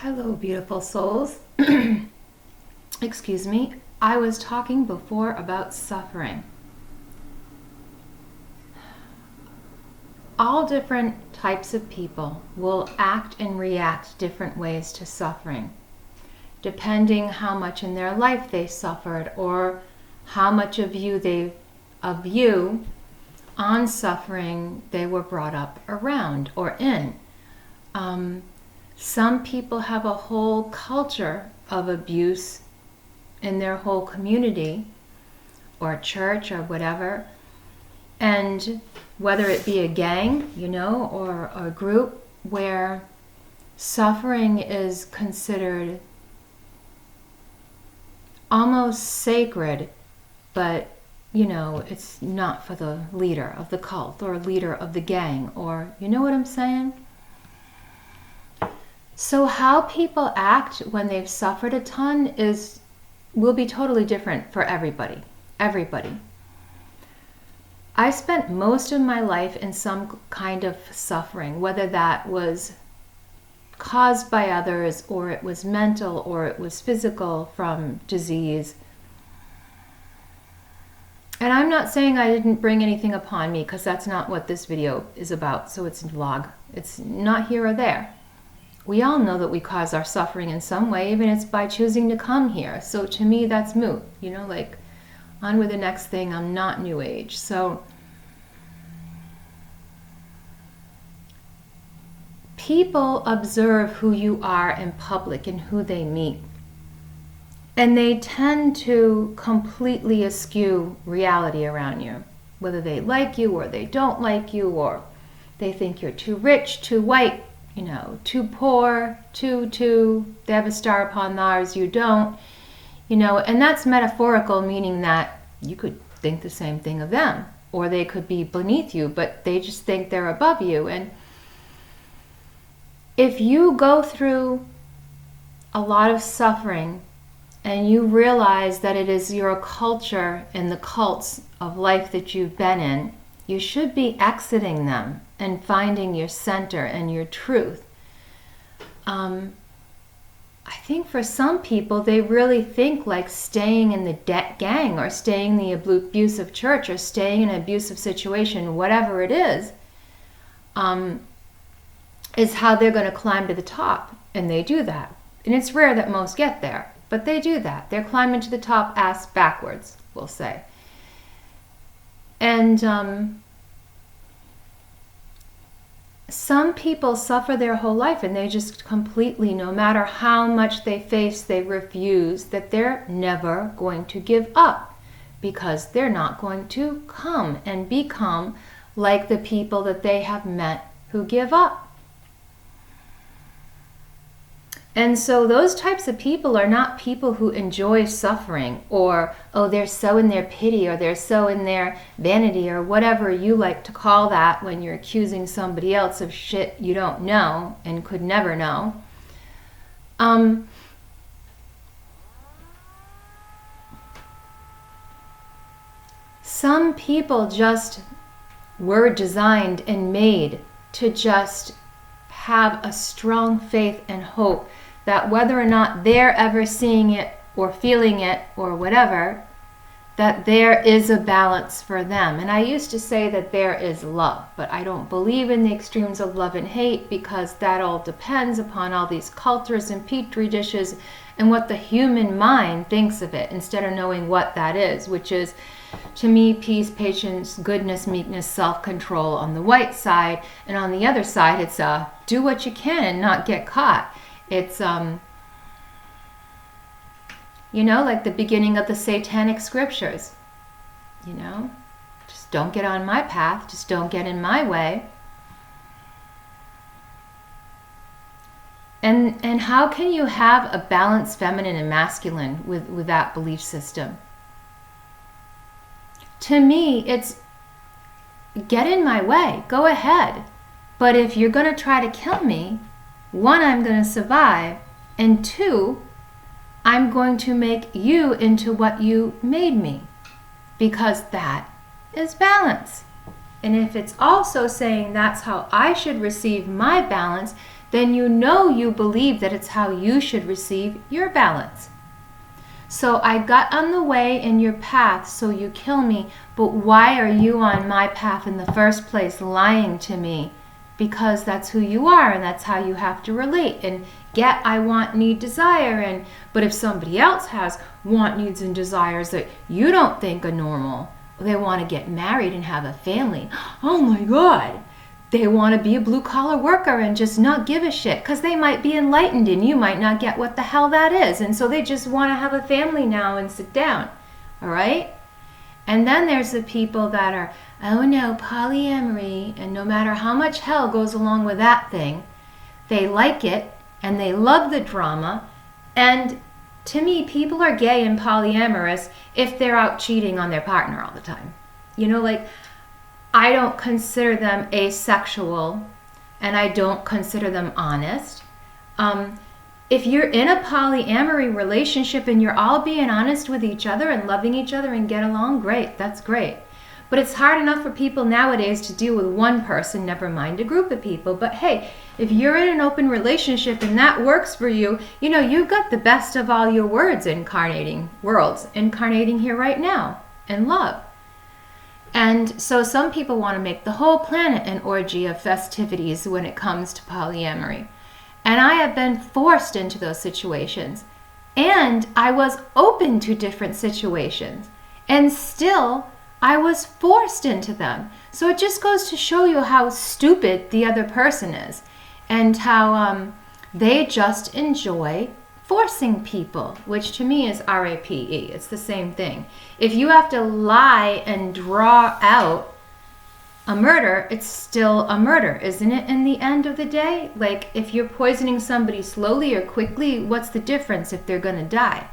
Hello, beautiful souls. Excuse me. I was talking before about suffering. All different types of people will act and react different ways to suffering, depending how much in their life they suffered or how much of you on suffering they were brought up around or in. Some people have a whole culture of abuse in their whole community or church or whatever. And whether it be a gang, or a group where suffering is considered almost sacred, but it's not for the leader of the cult or leader of the gang, or you know what I'm saying? So how people act when they've suffered a ton will be totally different for everybody. I spent most of my life in some kind of suffering, whether that was caused by others or it was mental or it was physical from disease. And I'm not saying I didn't bring anything upon me, because that's not what this video is about. So it's a vlog. It's not here or there. We all know that we cause our suffering in some way, even if it's by choosing to come here. So to me, that's moot. On with the next thing. I'm not New Age. So people observe who you are in public and who they meet. And they tend to completely eschew reality around you, whether they like you or they don't like you, or they think you're too rich, too white, too poor, they have a star upon theirs, you don't, and that's metaphorical, meaning that you could think the same thing of them, or they could be beneath you, but they just think they're above you. And if you go through a lot of suffering and you realize that it is your culture and the cults of life that you've been in, you should be exiting them and finding your center and your truth. I think for some people, they really think like staying in the gang or staying in the abusive church or staying in an abusive situation, whatever it is how they're going to climb to the top. And they do that. And it's rare that most get there, but they do that. They're climbing to the top ass backwards, we'll say. And some people suffer their whole life and they just completely, no matter how much they face, they refuse, that they're never going to give up, because they're not going to come and become like the people that they have met who give up. And so those types of people are not people who enjoy suffering, or, they're so in their pity, or they're so in their vanity, or whatever you like to call that when you're accusing somebody else of shit you don't know and could never know. Some people just were designed and made to just have a strong faith and hope that whether or not they're ever seeing it or feeling it or whatever, that there is a balance for them. And I used to say that there is love, but I don't believe in the extremes of love and hate, because that all depends upon all these cultures and petri dishes and what the human mind thinks of it, instead of knowing what that is, which is, to me, peace, patience, goodness, meekness, self-control on the white side. And on the other side, it's do what you can and not get caught. It's, like the beginning of the satanic scriptures. Just don't get on my path. Just don't get in my way. And how can you have a balanced feminine and masculine with that belief system? To me, it's get in my way. Go ahead. But if you're going to try to kill me, 1, I'm going to survive, and 2, I'm going to make you into what you made me, because that is balance. And if it's also saying that's how I should receive my balance, then you know you believe that it's how you should receive your balance. So I got on the way in your path, so you kill me, but why are you on my path in the first place, lying to me? Because that's who you are, and that's how you have to relate and get I, want, need, desire. But if somebody else has want, needs, and desires that you don't think are normal, they want to get married and have a family. Oh my God. They want to be a blue-collar worker and just not give a shit because they might be enlightened and you might not get what the hell that is. And so they just want to have a family now and sit down. All right? And then there's the people that are, oh no, polyamory, and no matter how much hell goes along with that thing, they like it and they love the drama. And to me, people are gay and polyamorous if they're out cheating on their partner all the time. You know, like, I don't consider them asexual, and I don't consider them honest. If you're in a polyamory relationship and you're all being honest with each other and loving each other and get along, great, that's great. But it's hard enough for people nowadays to deal with one person, never mind a group of people. But hey, if you're in an open relationship and that works for you, you know, you've got the best of all your worlds incarnating here right now in love. And so some people want to make the whole planet an orgy of festivities when it comes to polyamory. And I have been forced into those situations. And I was open to different situations. And still, I was forced into them. So it just goes to show you how stupid the other person is. And how they just enjoy forcing people, which to me is RAPE. It's the same thing. If you have to lie and draw out a murder, it's still a murder, isn't it, in the end of the day? Like, if you're poisoning somebody slowly or quickly, what's the difference if they're going to die?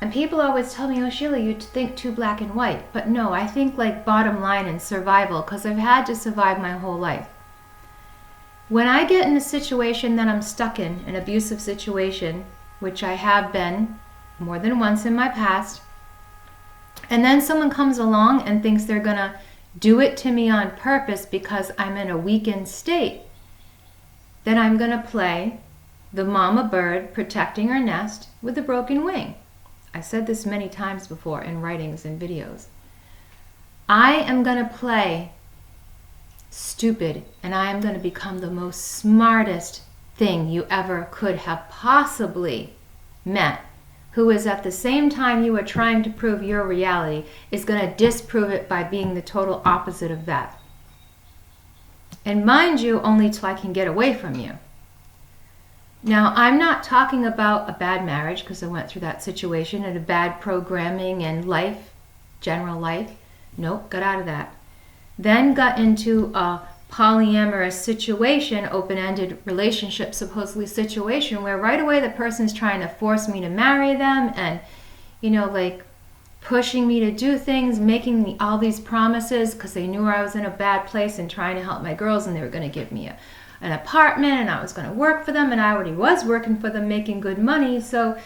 And people always tell me, oh, Sheila, you think too black and white. But no, I think like bottom line and survival, because I've had to survive my whole life. When I get in a situation that I'm stuck in, an abusive situation, which I have been more than once in my past, and then someone comes along and thinks they're going to do it to me on purpose because I'm in a weakened state, then I'm going to play the mama bird protecting her nest with a broken wing. I said this many times before in writings and videos. I am going to play stupid, and I am going to become the most smartest thing you ever could have possibly met, who is at the same time you are trying to prove your reality is going to disprove it by being the total opposite of that. And mind you, only till I can get away from you. Now, I'm not talking about a bad marriage, because I went through that situation, and a bad programming and life, general life. Nope, got out of that. Then got into a polyamorous situation, open-ended relationship, supposedly situation, where right away the person's trying to force me to marry them and, you know, like pushing me to do things, making me all these promises because they knew I was in a bad place and trying to help my girls, and they were going to give me an apartment, and I was going to work for them, and I already was working for them, making good money. So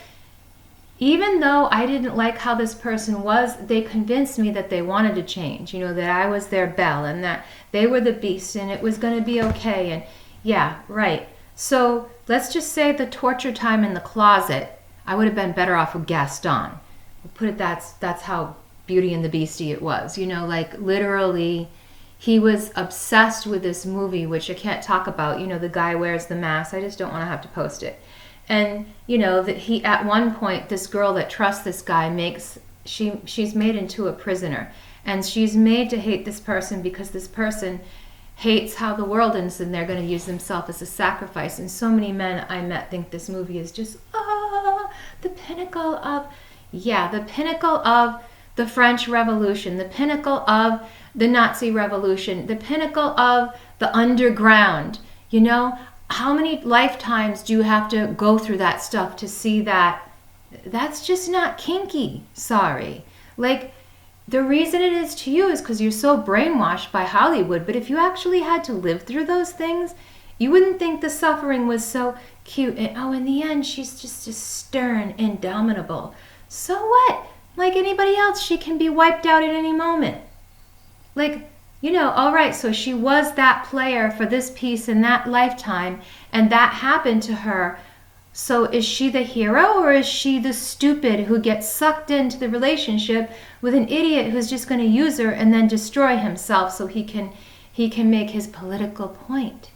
even though I didn't like how this person was, they convinced me that they wanted to change, you know, that I was their belle and that they were the beast and it was going to be okay. And yeah, right. So let's just say the torture time in the closet, I would have been better off with Gaston. We'll put it, that's how Beauty and the Beastie it was, you know, like literally he was obsessed with this movie, which I can't talk about, you know, the guy wears the mask. I just don't want to have to post it. And, you know, that he, at one point, this girl that trusts this guy she's made into a prisoner. And she's made to hate this person because this person hates how the world is, and they're going to use themselves as a sacrifice. And so many men I met think this movie is just, the pinnacle of the French Revolution, the pinnacle of the Nazi Revolution, the pinnacle of the underground, you know? How many lifetimes do you have to go through that stuff to see that? That's just not kinky. Sorry. Like, the reason it is to you is because you're so brainwashed by Hollywood. But if you actually had to live through those things, you wouldn't think the suffering was so cute. And in the end, she's just as stern, indomitable. So what? Like anybody else, she can be wiped out at any moment. Like, all right, so she was that player for this piece in that lifetime, and that happened to her. So is she the hero, or is she the stupid who gets sucked into the relationship with an idiot who's just going to use her and then destroy himself so he can make his political point?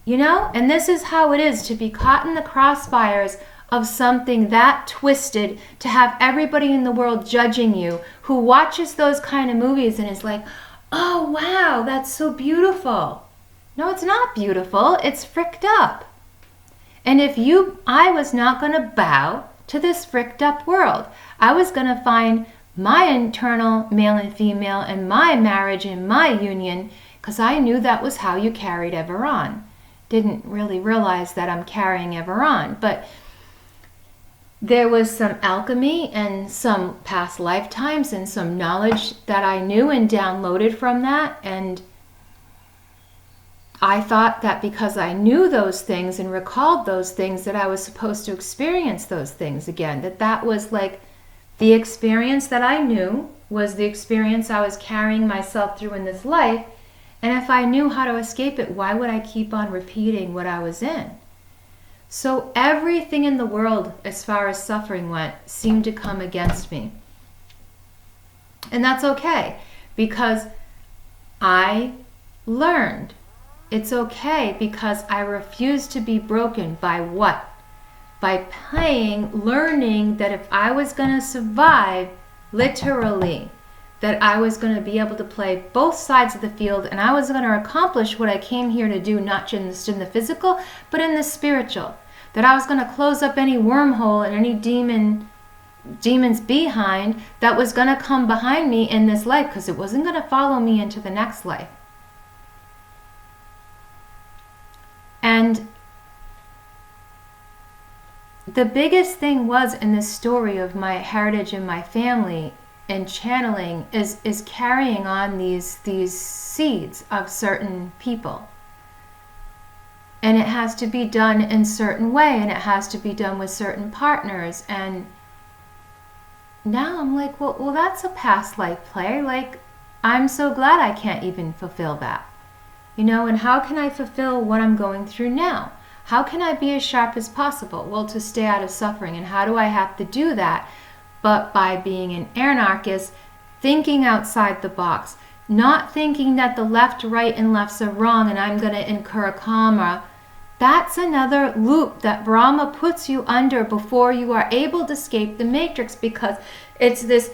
And this is how it is to be caught in the crossfires of something that twisted, to have everybody in the world judging you, who watches those kind of movies and is like, oh wow, that's so beautiful. No, it's not beautiful, it's fricked up. And I was not going to bow to this fricked up world. I was going to find my internal male and female and my marriage and my union, because I knew that was how you carried ever on. Didn't really realize that I'm carrying ever on, but there was some alchemy and some past lifetimes and some knowledge that I knew and downloaded from that. And I thought that because I knew those things and recalled those things, that I was supposed to experience those things again. That was like the experience that I knew was the experience I was carrying myself through in this life. And if I knew how to escape it, why would I keep on repeating what I was in? So everything in the world, as far as suffering went, seemed to come against me. And that's okay, because I learned. It's okay because I refused to be broken by what? By learning that if I was going to survive, literally, that I was going to be able to play both sides of the field, and I was going to accomplish what I came here to do, not just in the physical, but in the spiritual. That I was going to close up any wormhole and any demon's behind that was going to come behind me in this life, because it wasn't going to follow me into the next life. And the biggest thing was in this story of my heritage and my family and channeling is carrying on these seeds of certain people. And it has to be done in a certain way, and it has to be done with certain partners. And now I'm like, well, that's a past life play. Like, I'm so glad I can't even fulfill that. And how can I fulfill what I'm going through now? How can I be as sharp as possible? Well, to stay out of suffering. And how do I have to do that? But by being an anarchist, thinking outside the box, not thinking that the left, right, and lefts are wrong and I'm going to incur karma. That's another loop that Brahma puts you under before you are able to escape the matrix, because it's this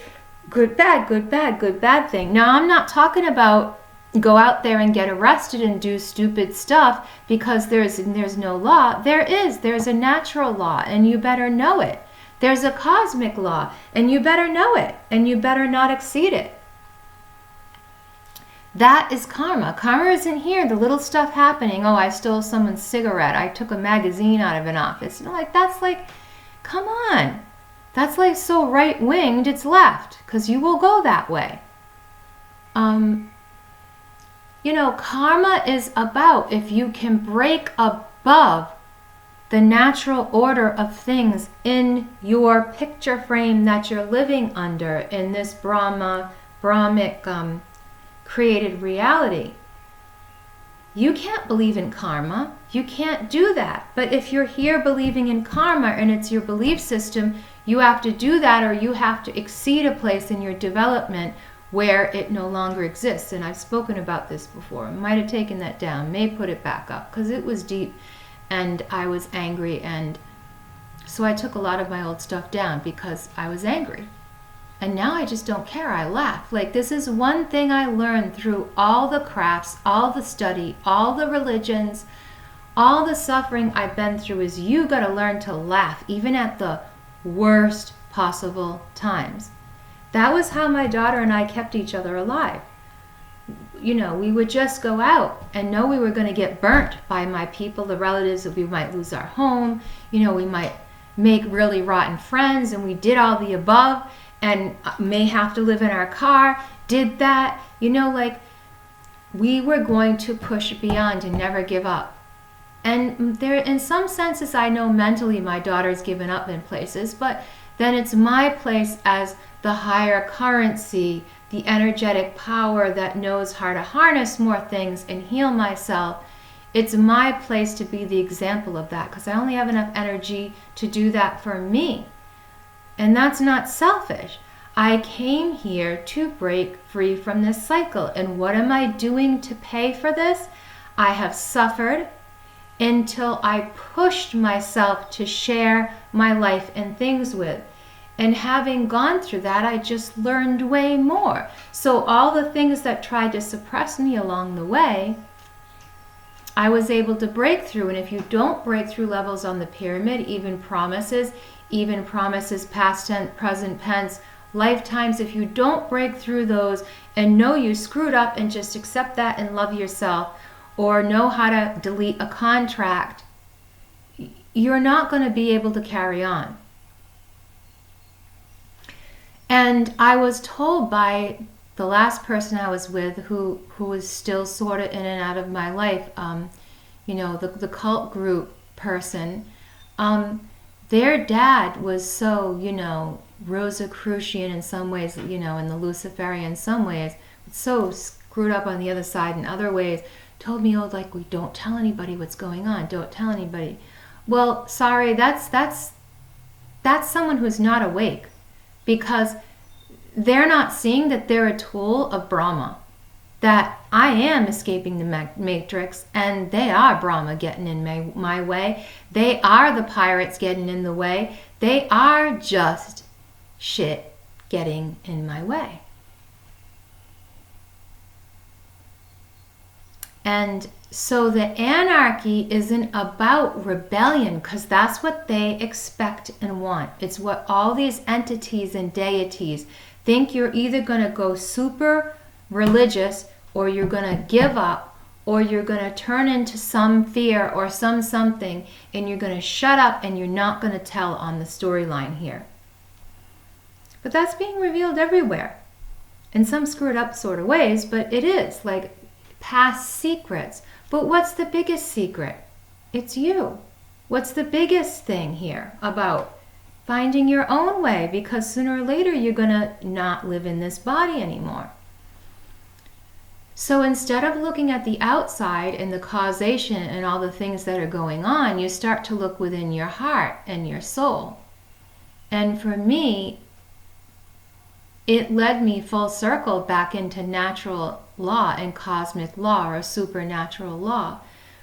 good, bad, good, bad, good, bad thing. Now, I'm not talking about go out there and get arrested and do stupid stuff because there's no law. There's a natural law, and you better know it. There's a cosmic law, and you better know it, and you better not exceed it. That is karma. Karma isn't here. The little stuff happening. Oh, I stole someone's cigarette. I took a magazine out of an office. That's like, come on. That's like so right-winged, it's left, because you will go that way. Karma is about if you can break above the natural order of things in your picture frame that you're living under in this Brahmic created reality. You can't believe in karma. You can't do that. But if you're here believing in karma and it's your belief system, you have to do that, or you have to exceed a place in your development where it no longer exists. And I've spoken about this before. I might have taken that down, may put it back up, because it was deep and I was angry, and so I took a lot of my old stuff down because I was angry. And now I just don't care. I laugh. Like, this is one thing I learned through all the crafts, all the study, all the religions, all the suffering I've been through, is you got to learn to laugh, even at the worst possible times. That was how my daughter and I kept each other alive. We would just go out and know we were going to get burnt by my people, the relatives, that we might lose our home. We might make really rotten friends, and we did all the above, and may have to live in our car, did that. We were going to push beyond and never give up. And there, in some senses, I know mentally my daughter's given up in places, but then it's my place as the higher currency the energetic power that knows how to harness more things and heal myself, it's my place to be the example of that, because I only have enough energy to do that for me. And that's not selfish. I came here to break free from this cycle. And what am I doing to pay for this? I have suffered until I pushed myself to share my life and things with. And having gone through that, I just learned way more. So all the things that tried to suppress me along the way, I was able to break through. And if you don't break through levels on the pyramid, even promises past tense, present tense, lifetimes, if you don't break through those and know you screwed up and just accept that and love yourself, or know how to delete a contract, you're not going to be able to carry on. And I was told by the last person I was with, who was still sort of in and out of my life, the cult group person, their dad was so, Rosicrucian in some ways, and the Luciferian in some ways, so screwed up on the other side in other ways, told me, we don't tell anybody what's going on, don't tell anybody. Well, sorry, that's someone who's not awake, because they're not seeing that they're a tool of Brahma, that I am escaping the matrix, and they are Brahma getting in my way. They are the pirates getting in the way. They are just shit getting in my way. And so the anarchy isn't about rebellion, because that's what they expect and want. It's what all these entities and deities think. You're either going to go super religious, or you're going to give up, or you're going to turn into some fear or something, and you're going to shut up and you're not going to tell on the storyline here. But that's being revealed everywhere in some screwed up sort of ways, but it is like past secrets. But what's the biggest secret? It's you. What's the biggest thing here about finding your own way? Because sooner or later you're going to not live in this body anymore. So instead of looking at the outside and the causation and all the things that are going on, you start to look within your heart and your soul. And for me, it led me full circle back into natural law and cosmic law, or supernatural law,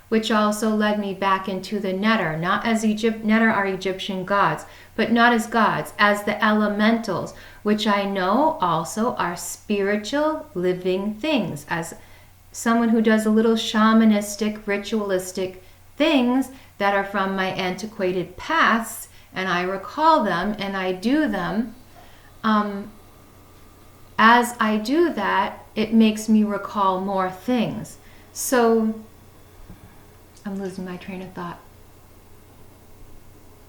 which also led me back into the Netter, not as Netter are Egyptian gods, but not as gods, as the elementals, which I know also are spiritual living things. As someone who does a little shamanistic, ritualistic things that are from my antiquated past, and I recall them and I do them, as I do that, it makes me recall more things. So I'm losing my train of thought.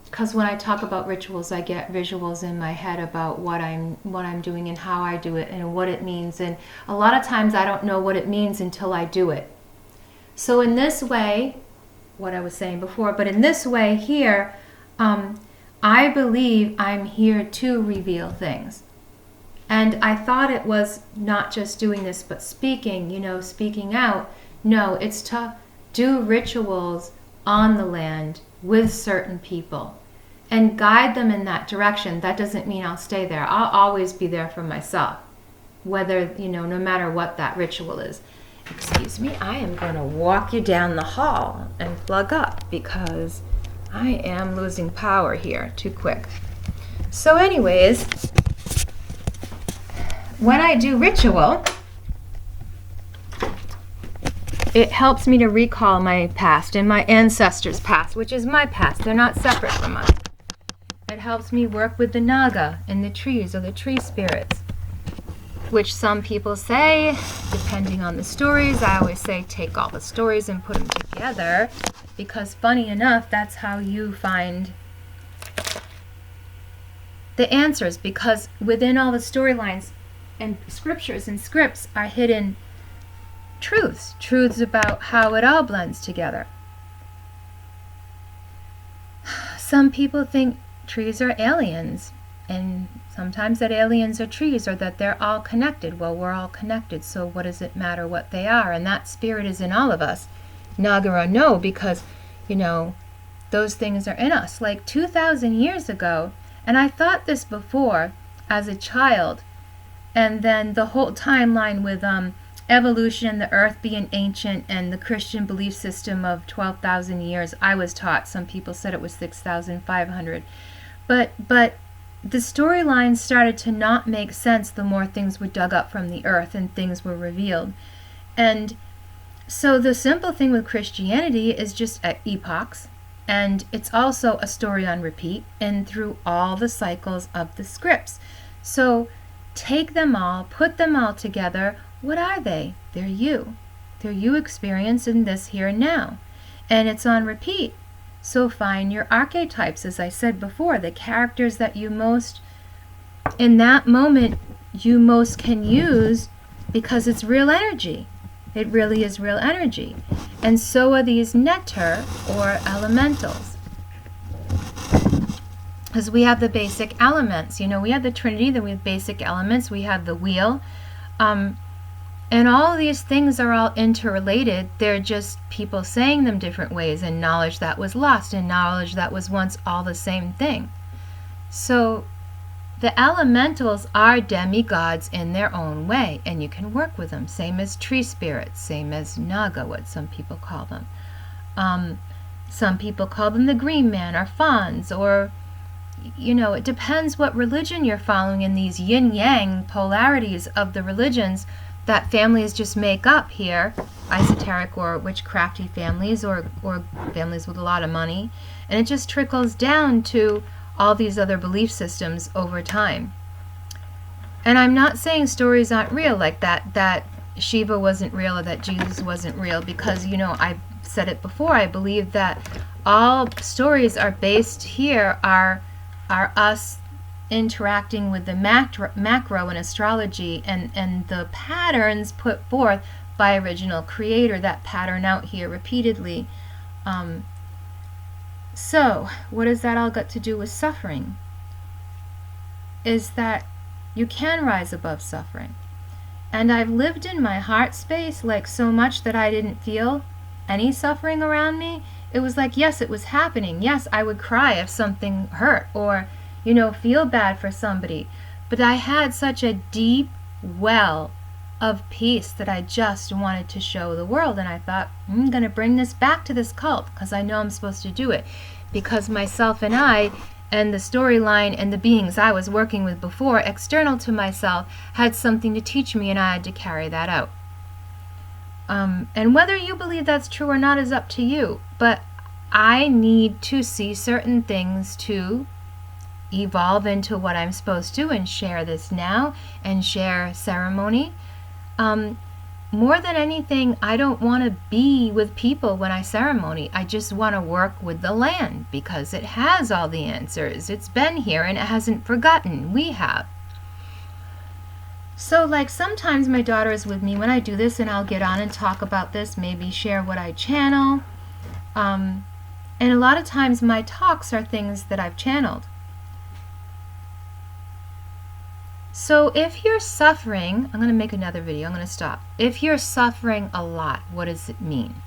Because when I talk about rituals, I get visuals in my head about what I'm doing and how I do it and what it means. And a lot of times I don't know what it means until I do it. So in this way, what I was saying before, but in this way here, I believe I'm here to reveal things. And I thought it was not just doing this, but speaking out. No, it's to do rituals on the land with certain people and guide them in that direction. That doesn't mean I'll stay there. I'll always be there for myself, whether, no matter what that ritual is. Excuse me, I am going to walk you down the hall and plug up because I am losing power here too quick. So anyways, when I do ritual, it helps me to recall my past and my ancestors' past, which is my past. They're not separate from mine. It helps me work with the naga and the trees, or the tree spirits, which some people say, depending on the stories, I always say take all the stories and put them together, because funny enough, that's how you find the answers, because within all the storylines and scriptures and scripts are hidden truths about how it all blends together. Some people think trees are aliens, And sometimes that aliens are trees, or that they're all connected. Well, we're all connected, so what does it matter what they are? And that spirit is in all of us, Naga or no, because, those things are in us. Like 2,000 years ago, and I thought this before as a child, and then the whole timeline with evolution and the earth being ancient and the Christian belief system of 12,000 years, I was taught. Some people said it was 6,500. But the storylines started to not make sense the more things were dug up from the earth and things were revealed. And so the simple thing with Christianity is just epochs, and it's also a story on repeat and through all the cycles of the scripts. So take them all, put them all together. What are they? They're you. They're you experiencing this here and now. And it's on repeat. So find your archetypes, as I said before, the characters that you most, in that moment, you most can use, because it's real energy. It really is real energy. And so are these netter, or elementals. Because we have the basic elements. We have the Trinity, then we have basic elements, we have the wheel. And all of these things are all interrelated. They're just people saying them different ways, and knowledge that was lost, and knowledge that was once all the same thing. So the elementals are demigods in their own way, and you can work with them. Same as tree spirits, same as Naga, what some people call them. Some people call them the green man, or fawns, or, it depends what religion you're following in these yin-yang polarities of the religions that families just make up here, esoteric or witchcrafty families, or families with a lot of money, and it just trickles down to all these other belief systems over time. And I'm not saying stories aren't real, like that Shiva wasn't real or that Jesus wasn't real, because I've said it before, I believe that all stories are based here are us interacting with the macro in astrology, and the patterns put forth by original creator, that pattern out here repeatedly. So what does that all got to do with suffering? Is that you can rise above suffering. And I've lived in my heart space like so much that I didn't feel any suffering around me. It was like, yes, it was happening. Yes, I would cry if something hurt, or feel bad for somebody. But I had such a deep well of peace that I just wanted to show the world. And I thought, I'm going to bring this back to this cult, because I know I'm supposed to do it. Because myself and I, and the storyline and the beings I was working with before, external to myself, had something to teach me, and I had to carry that out. And whether you believe that's true or not is up to you. But I need to see certain things to evolve into what I'm supposed to, and share this now, and share ceremony. More than anything, I don't want to be with people when I ceremony. I just want to work with the land, because it has all the answers. It's been here and it hasn't forgotten. We have. So like sometimes my daughter is with me when I do this, and I'll get on and talk about this, maybe share what I channel. And a lot of times my talks are things that I've channeled. So if you're suffering, I'm going to make another video, I'm going to stop. If you're suffering a lot, what does it mean?